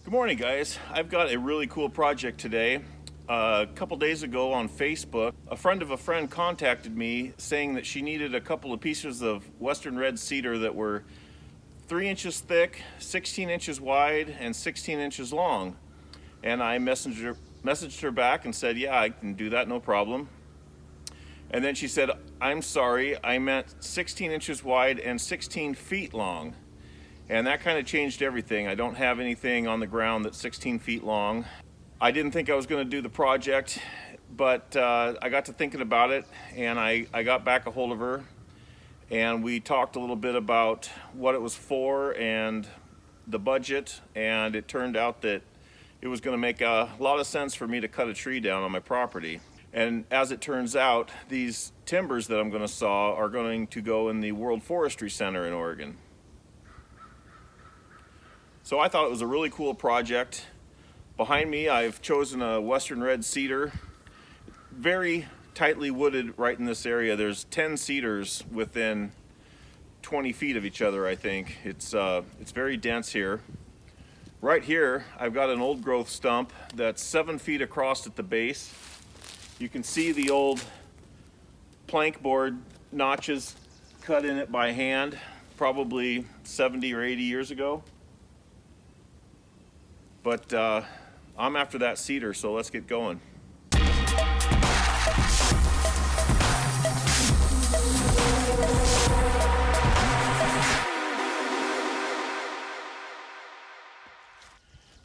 Good morning, guys. I've got a really cool project today. A couple days ago on Facebook, a friend of a friend contacted me saying that she needed a couple of pieces of western red cedar that were 3 inches thick, 16 inches wide, and 16 inches long. And I messaged her back and said, yeah, I can do that, no problem. And then she said, I'm sorry, I meant 16 inches wide and 16 feet long. And that kind of changed everything. I don't have anything on the ground that's 16 feet long. I didn't think I was going to do the project, but I got to thinking about it, and I got back a hold of her, and we talked a little bit about what it was for and the budget, and it turned out that it was going to make a lot of sense for me to cut a tree down on my property. And as it turns out, these timbers that I'm going to saw are going to go in the World Forestry Center in Oregon. So I thought it was a really cool project. Behind me, I've chosen a western red cedar, very tightly wooded right in this area. There's 10 cedars within 20 feet of each other, I think. It's very dense here. Right here, I've got an old growth stump that's 7 feet across at the base. You can see the old plank board notches cut in it by hand, probably 70 or 80 years ago. But I'm after that cedar, so let's get going.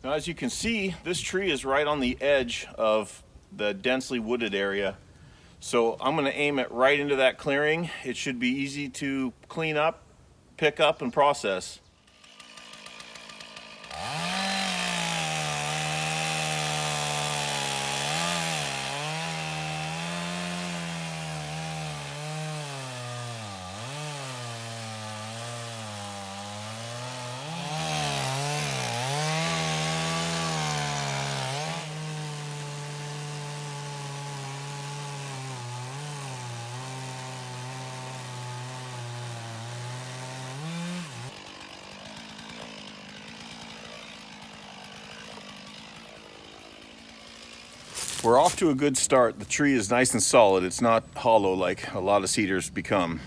Now, as you can see, this tree is right on the edge of the densely wooded area. So I'm going to aim it right into that clearing. It should be easy to clean up, pick up, and process. We're off to a good start. The tree is nice and solid. It's not hollow like a lot of cedars become.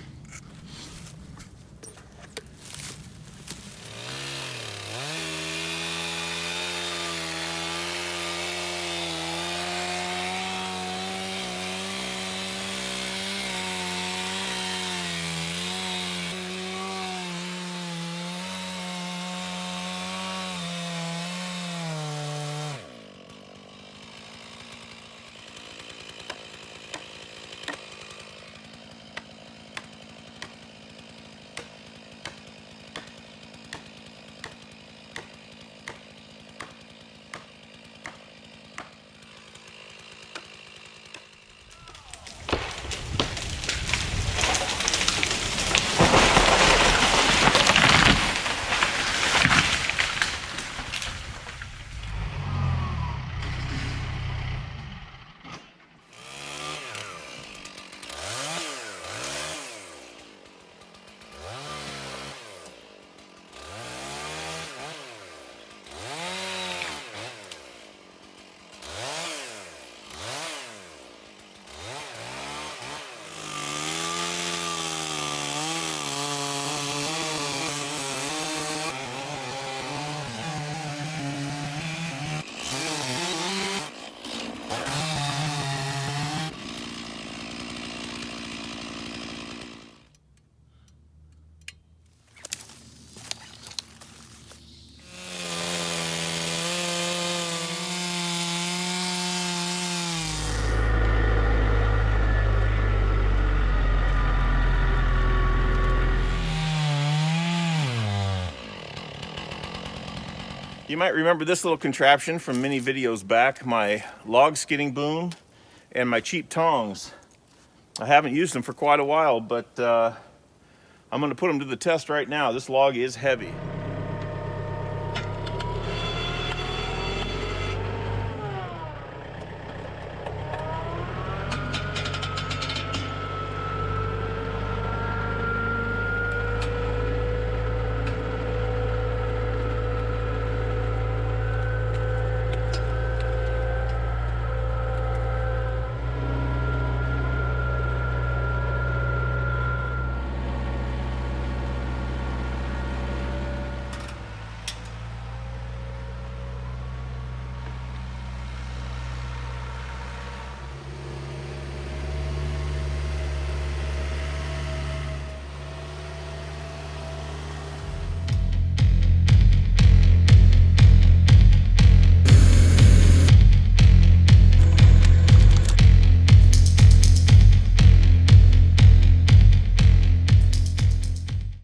You might remember this little contraption from many videos back, my log skidding boom and my cheap tongs. I haven't used them for quite a while, but I'm going to put them to the test right now. This log is heavy.